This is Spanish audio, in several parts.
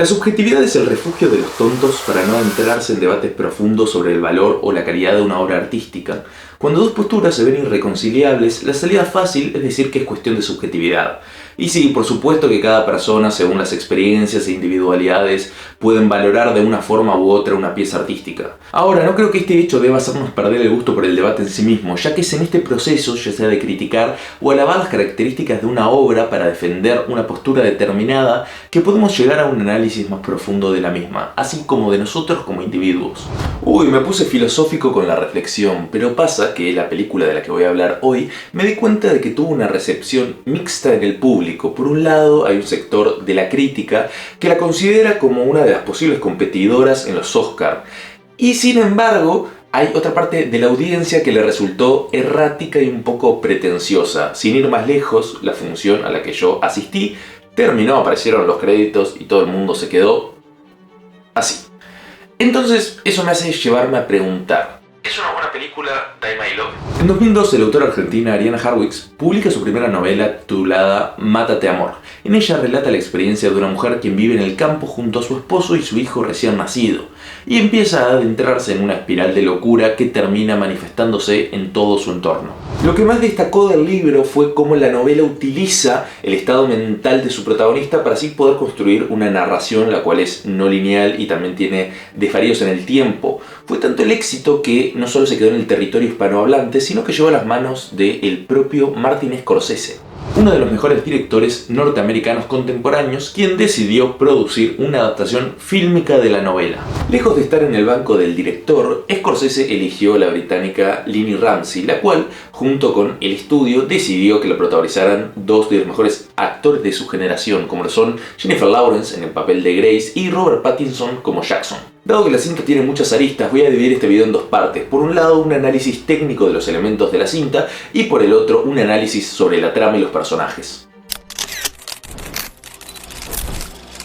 La subjetividad es el refugio de los tontos para no adentrarse en debates profundos sobre el valor o la calidad de una obra artística. Cuando dos posturas se ven irreconciliables, la salida fácil es decir que es cuestión de subjetividad. Y sí, por supuesto que cada persona, según las experiencias e individualidades, pueden valorar de una forma u otra una pieza artística. Ahora, no creo que este hecho deba hacernos perder el gusto por el debate en sí mismo, ya que es en este proceso, ya sea de criticar o alabar las características de una obra para defender una postura determinada, que podemos llegar a un análisis más profundo de la misma, así como de nosotros como individuos. Me puse filosófico con la reflexión, pero pasa que la película de la que voy a hablar hoy me di cuenta de que tuvo una recepción mixta en el público. Por un lado, hay un sector de la crítica que la considera como una de las posibles competidoras en los Oscar, y sin embargo, hay otra parte de la audiencia que le resultó errática y un poco pretenciosa. Sin ir más lejos, la función a la que yo asistí terminó, aparecieron los créditos y todo el mundo se quedó así. Entonces, eso me hace llevarme a preguntar: ¿es una buena película Die My Love? En 2002, la autora argentina Ariana Harwicz publica su primera novela titulada Mátate Amor. En ella relata la experiencia de una mujer quien vive en el campo junto a su esposo y su hijo recién nacido, y empieza a adentrarse en una espiral de locura que termina manifestándose en todo su entorno. Lo que más destacó del libro fue cómo la novela utiliza el estado mental de su protagonista para así poder construir una narración la cual es no lineal y también tiene desvaríos en el tiempo. Fue tanto el éxito que no solo se quedó en el territorio hispanohablante, sino que llegó a las manos del propio Martin Scorsese, uno de los mejores directores norteamericanos contemporáneos, quien decidió producir una adaptación fílmica de la novela. Lejos de estar en el banco del director, Scorsese eligió a la británica Lini Ramsey, la cual, junto con el estudio, decidió que la protagonizaran dos de los mejores actores de su generación, como lo son Jennifer Lawrence en el papel de Grace y Robert Pattinson como Jackson. Dado que la cinta tiene muchas aristas, voy a dividir este video en dos partes. Por un lado, un análisis técnico de los elementos de la cinta, y por el otro, un análisis sobre la trama y los personajes.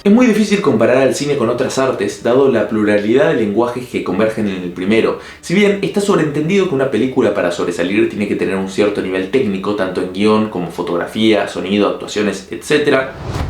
Es muy difícil comparar al cine con otras artes, dado la pluralidad de lenguajes que convergen en el primero. Si bien está sobreentendido que una película para sobresalir tiene que tener un cierto nivel técnico, tanto en guión como fotografía, sonido, actuaciones, etc.,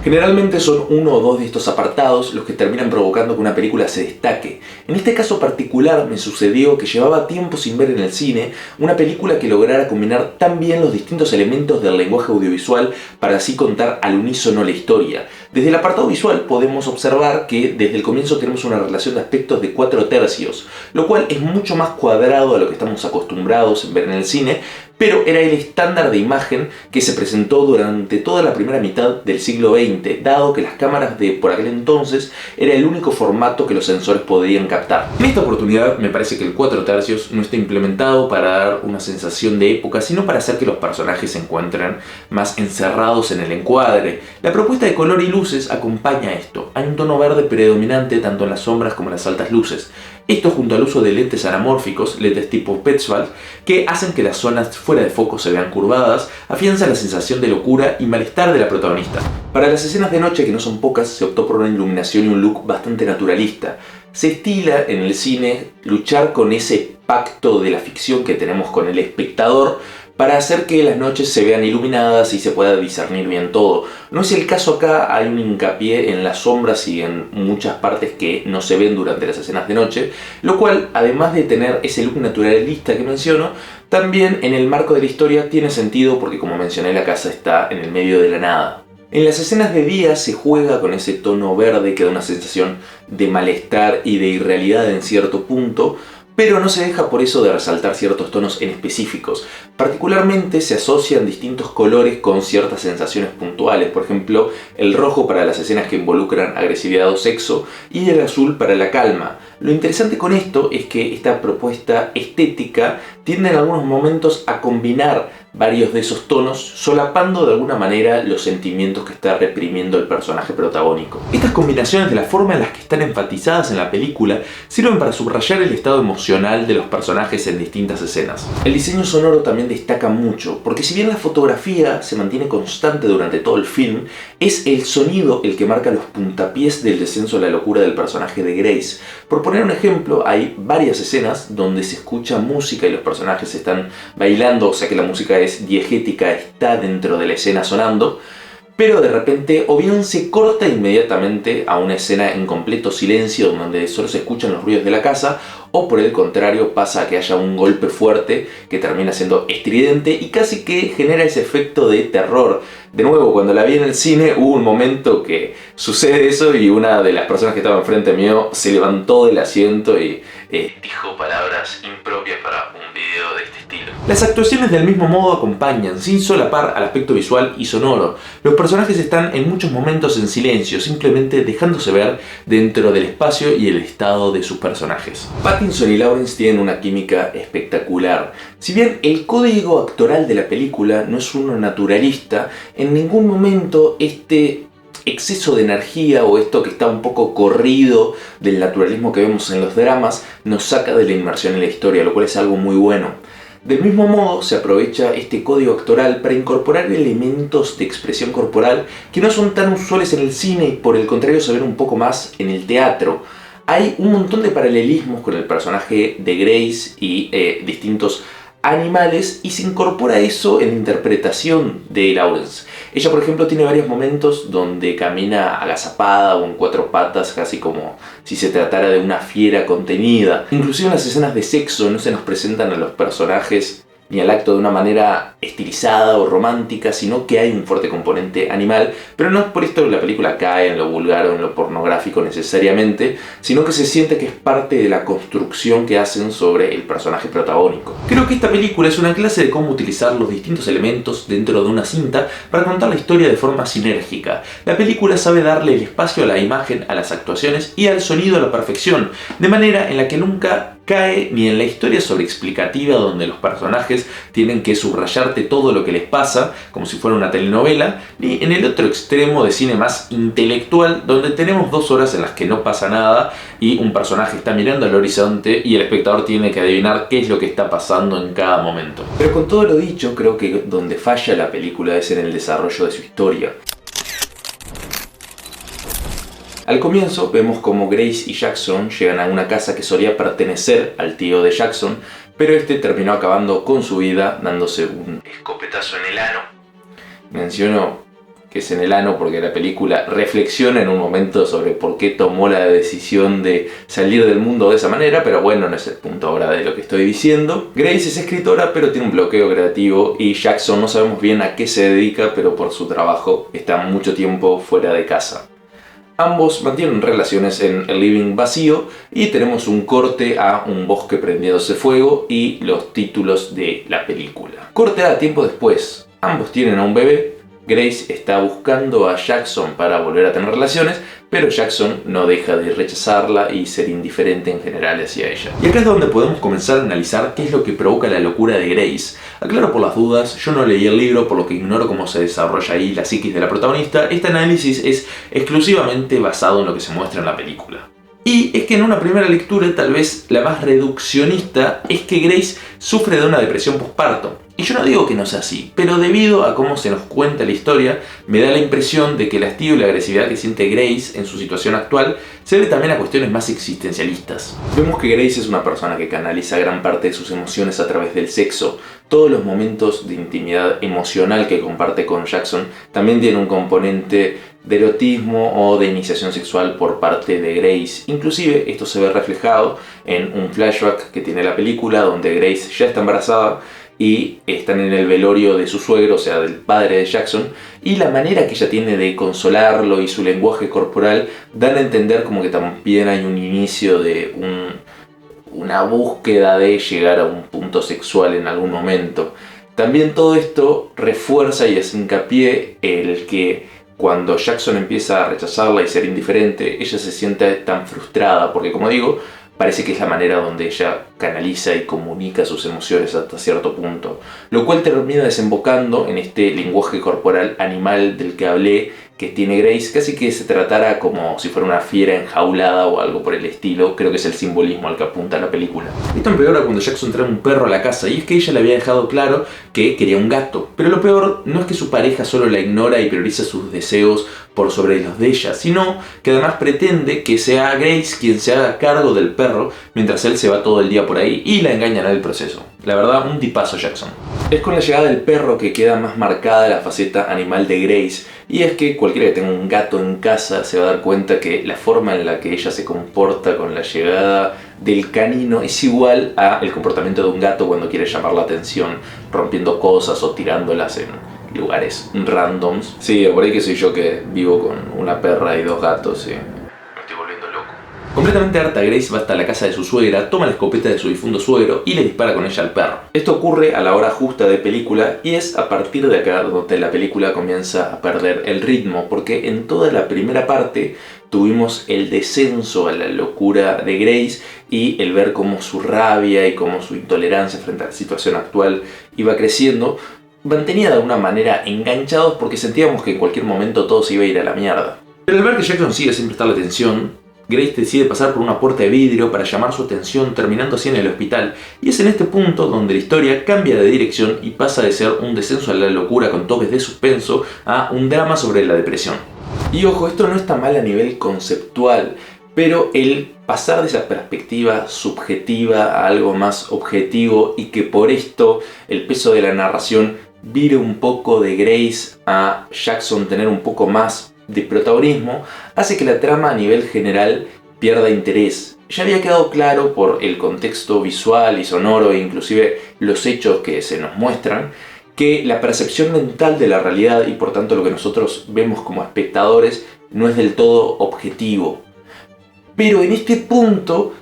generalmente son uno o dos de estos apartados los que terminan provocando que una película se destaque. En este caso particular me sucedió que llevaba tiempo sin ver en el cine una película que lograra combinar tan bien los distintos elementos del lenguaje audiovisual para así contar al unísono la historia. Desde el apartado visual podemos observar que desde el comienzo tenemos una relación de aspectos de 4/3, lo cual es mucho más cuadrado a lo que estamos acostumbrados a ver en el cine, pero era el estándar de imagen que se presentó durante toda la primera mitad del siglo XX, dado que las cámaras de por aquel entonces era el único formato que los sensores podían captar. En esta oportunidad me parece que el 4/3 no está implementado para dar una sensación de época, sino para hacer que los personajes se encuentren más encerrados en el encuadre. La propuesta de color y luces acompaña esto. Hay un tono verde predominante tanto en las sombras como en las altas luces. Esto junto al uso de lentes anamórficos, lentes tipo Petzval, que hacen que las zonas fuera de foco se vean curvadas, afianza la sensación de locura y malestar de la protagonista. Para las escenas de noche, que no son pocas, se optó por una iluminación y un look bastante naturalista. Se estila en el cine luchar con ese pacto de la ficción que tenemos con el espectador, para hacer que las noches se vean iluminadas y se pueda discernir bien todo. No es el caso acá, hay un hincapié en las sombras y en muchas partes que no se ven durante las escenas de noche, lo cual, además de tener ese look naturalista que menciono, también en el marco de la historia tiene sentido porque, como mencioné, la casa está en el medio de la nada. En las escenas de día se juega con ese tono verde que da una sensación de malestar y de irrealidad en cierto punto, pero no se deja por eso de resaltar ciertos tonos en específicos. Particularmente se asocian distintos colores con ciertas sensaciones puntuales, por ejemplo, el rojo para las escenas que involucran agresividad o sexo y el azul para la calma. Lo interesante con esto es que esta propuesta estética tiende en algunos momentos a combinar varios de esos tonos, solapando de alguna manera los sentimientos que está reprimiendo el personaje protagónico. Estas combinaciones de la forma en las que están enfatizadas en la película sirven para subrayar el estado emocional de los personajes en distintas escenas. El diseño sonoro también destaca mucho, porque si bien la fotografía se mantiene constante durante todo el film, es el sonido el que marca los puntapiés del descenso a la locura del personaje de Grace. Por poner un ejemplo, hay varias escenas donde se escucha música y los personajes están bailando, o sea que la música es diegética, está dentro de la escena sonando, pero de repente o bien se corta inmediatamente a una escena en completo silencio donde solo se escuchan los ruidos de la casa, o por el contrario pasa a que haya un golpe fuerte que termina siendo estridente y casi que genera ese efecto de terror. De nuevo, cuando la vi en el cine hubo un momento que sucede eso y una de las personas que estaba enfrente mío se levantó del asiento y dijo palabras impropias para un video de este estilo. Las actuaciones del mismo modo acompañan, sin solapar, al aspecto visual y sonoro. Los personajes están en muchos momentos en silencio, simplemente dejándose ver dentro del espacio y el estado de sus personajes. Pattinson y Lawrence tienen una química espectacular. Si bien el código actoral de la película no es uno naturalista, en ningún momento este exceso de energía o esto que está un poco corrido del naturalismo que vemos en los dramas nos saca de la inmersión en la historia, lo cual es algo muy bueno. Del mismo modo se aprovecha este código actoral para incorporar elementos de expresión corporal que no son tan usuales en el cine y por el contrario se ven un poco más en el teatro. Hay un montón de paralelismos con el personaje de Grace y distintos animales y se incorpora eso en la interpretación de Lawrence. Ella, por ejemplo, tiene varios momentos donde camina agazapada o en cuatro patas, casi como si se tratara de una fiera contenida. Inclusive en las escenas de sexo no se nos presentan a los personajes ni al acto de una manera estilizada o romántica, sino que hay un fuerte componente animal, pero no es por esto que la película cae en lo vulgar o en lo pornográfico necesariamente, sino que se siente que es parte de la construcción que hacen sobre el personaje protagónico. Creo que esta película es una clase de cómo utilizar los distintos elementos dentro de una cinta para contar la historia de forma sinérgica. La película sabe darle el espacio a la imagen, a las actuaciones y al sonido a la perfección, de manera en la que nunca cae ni en la historia sobreexplicativa donde los personajes tienen que subrayarte todo lo que les pasa como si fuera una telenovela, ni en el otro extremo de cine más intelectual donde tenemos 2 horas en las que no pasa nada y un personaje está mirando al horizonte y el espectador tiene que adivinar qué es lo que está pasando en cada momento. Pero con todo lo dicho, creo que donde falla la película es en el desarrollo de su historia. Al comienzo vemos como Grace y Jackson llegan a una casa que solía pertenecer al tío de Jackson, pero este terminó acabando con su vida dándose un escopetazo en el ano. Menciono que es en el ano porque la película reflexiona en un momento sobre por qué tomó la decisión de salir del mundo de esa manera, pero bueno, no es el punto ahora de lo que estoy diciendo. Grace es escritora pero tiene un bloqueo creativo y Jackson no sabemos bien a qué se dedica, pero por su trabajo está mucho tiempo fuera de casa. Ambos mantienen relaciones en el living vacío y tenemos un corte a un bosque prendiéndose fuego y los títulos de la película. Corte a tiempo después. Ambos tienen a un bebé. Grace está buscando a Jackson para volver a tener relaciones, pero Jackson no deja de rechazarla y ser indiferente en general hacia ella. Y acá es donde podemos comenzar a analizar qué es lo que provoca la locura de Grace. Aclaro por las dudas, yo no leí el libro, por lo que ignoro cómo se desarrolla ahí la psiquis de la protagonista. Este análisis es exclusivamente basado en lo que se muestra en la película. Y es que en una primera lectura, tal vez la más reduccionista, es que Grace sufre de una depresión posparto. Y yo no digo que no sea así, pero debido a cómo se nos cuenta la historia, me da la impresión de que el hastío y la agresividad que siente Grace en su situación actual se debe también a cuestiones más existencialistas. Vemos que Grace es una persona que canaliza gran parte de sus emociones a través del sexo. Todos los momentos de intimidad emocional que comparte con Jackson también tienen un componente de erotismo o de iniciación sexual por parte de Grace. Inclusive esto se ve reflejado en un flashback que tiene la película donde Grace ya está embarazada y están en el velorio de su suegro, o sea, del padre de Jackson, y la manera que ella tiene de consolarlo y su lenguaje corporal dan a entender como que también hay un inicio de una búsqueda de llegar a un punto sexual en algún momento. También todo esto refuerza y hace hincapié el que cuando Jackson empieza a rechazarla y ser indiferente, ella se siente tan frustrada, porque como digo, parece que es la manera donde ella canaliza y comunica sus emociones hasta cierto punto, lo cual termina desembocando en este lenguaje corporal animal del que hablé que tiene Grace, casi que se tratara como si fuera una fiera enjaulada o algo por el estilo. Creo que es el simbolismo al que apunta la película. Esto empeora cuando Jackson trae un perro a la casa, y es que ella le había dejado claro que quería un gato, pero lo peor no es que su pareja solo la ignora y prioriza sus deseos por sobre los de ella, sino que además pretende que sea Grace quien se haga cargo del perro mientras él se va todo el día por ahí y la engañará en el proceso. La verdad, un tipazo Jackson. Es con la llegada del perro que queda más marcada la faceta animal de Grace, y es que cualquiera que tenga un gato en casa se va a dar cuenta que la forma en la que ella se comporta con la llegada del canino es igual al comportamiento de un gato cuando quiere llamar la atención, rompiendo cosas o tirándolas en lugares randoms. Sí, por ahí que soy yo que vivo con una perra y 2 gatos, me estoy volviendo loco. Completamente harta, Grace va hasta la casa de su suegra, toma la escopeta de su difunto suegro y le dispara con ella al perro. Esto ocurre a la hora justa de película y es a partir de acá donde la película comienza a perder el ritmo, porque en toda la primera parte tuvimos el descenso a la locura de Grace y el ver cómo su rabia y cómo su intolerancia frente a la situación actual iba creciendo, mantenía de alguna manera enganchados porque sentíamos que en cualquier momento todo se iba a ir a la mierda. Pero al ver que Jackson sigue sin prestarle atención, Grace decide pasar por una puerta de vidrio para llamar su atención, terminando así en el hospital, y es en este punto donde la historia cambia de dirección y pasa de ser un descenso a la locura con toques de suspenso a un drama sobre la depresión. Y ojo, esto no está mal a nivel conceptual, pero el pasar de esa perspectiva subjetiva a algo más objetivo y que por esto el peso de la narración vire un poco de Grace a Jackson tener un poco más de protagonismo, hace que la trama a nivel general pierda interés. Ya había quedado claro por el contexto visual y sonoro e inclusive los hechos que se nos muestran, que la percepción mental de la realidad y por tanto lo que nosotros vemos como espectadores no es del todo objetivo. Pero en este punto,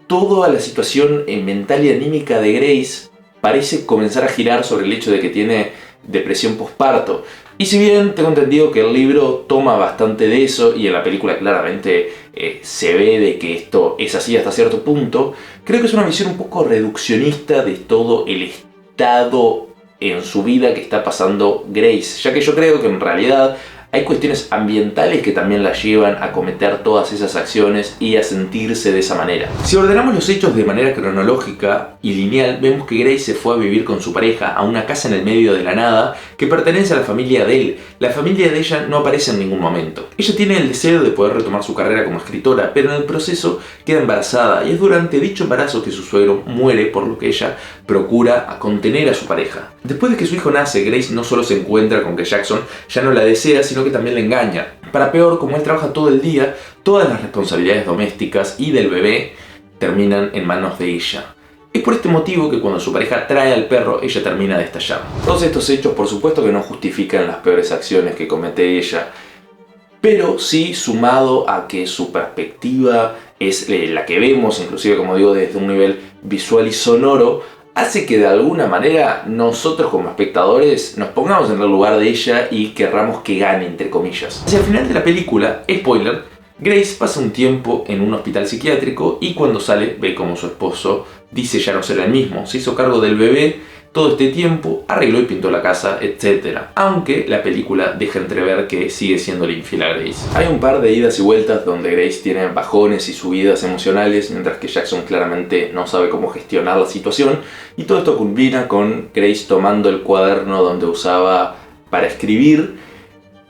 toda la situación mental y anímica de Grace parece comenzar a girar sobre el hecho de que tiene depresión posparto. Y si bien tengo entendido que el libro toma bastante de eso y en la película claramente se ve de que esto es así hasta cierto punto, creo que es una visión un poco reduccionista de todo el estado en su vida que está pasando Grace, ya que yo creo que en realidad hay cuestiones ambientales que también la llevan a cometer todas esas acciones y a sentirse de esa manera. Si ordenamos los hechos de manera cronológica y lineal, vemos que Grace se fue a vivir con su pareja a una casa en el medio de la nada que pertenece a la familia de él. La familia de ella no aparece en ningún momento. Ella tiene el deseo de poder retomar su carrera como escritora, pero en el proceso queda embarazada y es durante dicho embarazo que su suegro muere, por lo que ella procura contener a su pareja. Después de que su hijo nace, Grace no solo se encuentra con que Jackson ya no la desea, sino que también la engaña. Para peor, como él trabaja todo el día, todas las responsabilidades domésticas y del bebé terminan en manos de ella. Es por este motivo que cuando su pareja trae al perro, ella termina de estallar. Todos estos hechos, por supuesto que no justifican las peores acciones que comete ella, pero sí sumado a que su perspectiva es la que vemos, inclusive como digo, desde un nivel visual y sonoro, hace que de alguna manera nosotros como espectadores nos pongamos en el lugar de ella y querramos que gane, entre comillas. Hacia el final de la película, spoiler, Grace pasa un tiempo en un hospital psiquiátrico y cuando sale ve como su esposo dice ya no ser el mismo, se hizo cargo del bebé todo este tiempo, arregló y pintó la casa, etc. Aunque la película deja entrever que sigue siendo infiel a Grace. Hay un par de idas y vueltas donde Grace tiene bajones y subidas emocionales, mientras que Jackson claramente no sabe cómo gestionar la situación, y todo esto culmina con Grace tomando el cuaderno donde usaba para escribir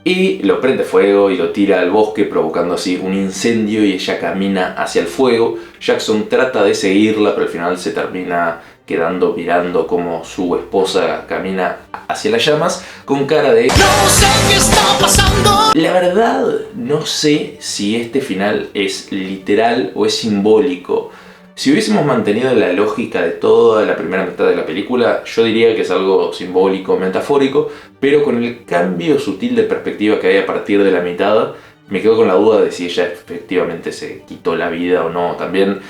y lo prende fuego y lo tira al bosque, provocando así un incendio, y ella camina hacia el fuego. Jackson trata de seguirla, pero al final se termina quedando mirando como su esposa camina hacia las llamas con cara de "no sé qué está pasando". La verdad, no sé si este final es literal o es simbólico. Si hubiésemos mantenido la lógica de toda la primera mitad de la película, yo diría que es algo simbólico, metafórico, pero con el cambio sutil de perspectiva que hay a partir de la mitad, me quedo con la duda de si ella efectivamente se quitó la vida o no. También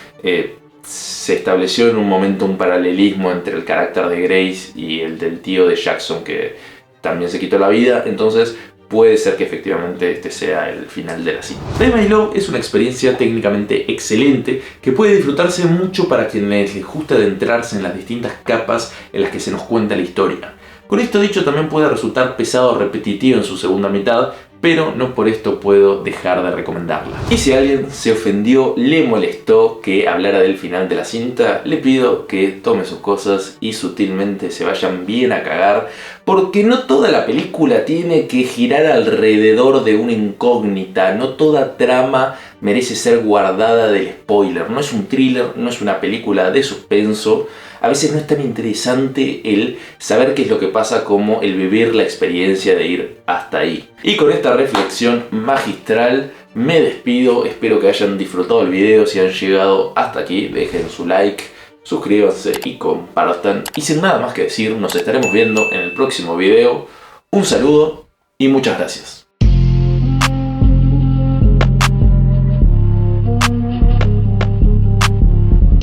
se estableció en un momento un paralelismo entre el carácter de Grace y el del tío de Jackson, que también se quitó la vida, entonces puede ser que efectivamente este sea el final de la cinta. Thelma My Love es una experiencia técnicamente excelente que puede disfrutarse mucho para quienes les gusta adentrarse en las distintas capas en las que se nos cuenta la historia. Con esto dicho, también puede resultar pesado o repetitivo en su segunda mitad, pero no por esto puedo dejar de recomendarla. Y si alguien se ofendió, le molestó que hablara del final de la cinta, le pido que tome sus cosas y sutilmente se vayan bien a cagar, Porque no toda la película tiene que girar alrededor de una incógnita, no toda trama merece ser guardada del spoiler. No es un thriller, no es una película de suspenso. A veces no es tan interesante el saber qué es lo que pasa como el vivir la experiencia de ir hasta ahí. Y con esta reflexión magistral me despido, espero que hayan disfrutado el video. Si han llegado hasta aquí, dejen su like, suscríbanse y compartan. Y sin nada más que decir, nos estaremos viendo en el próximo video. Un saludo y muchas gracias.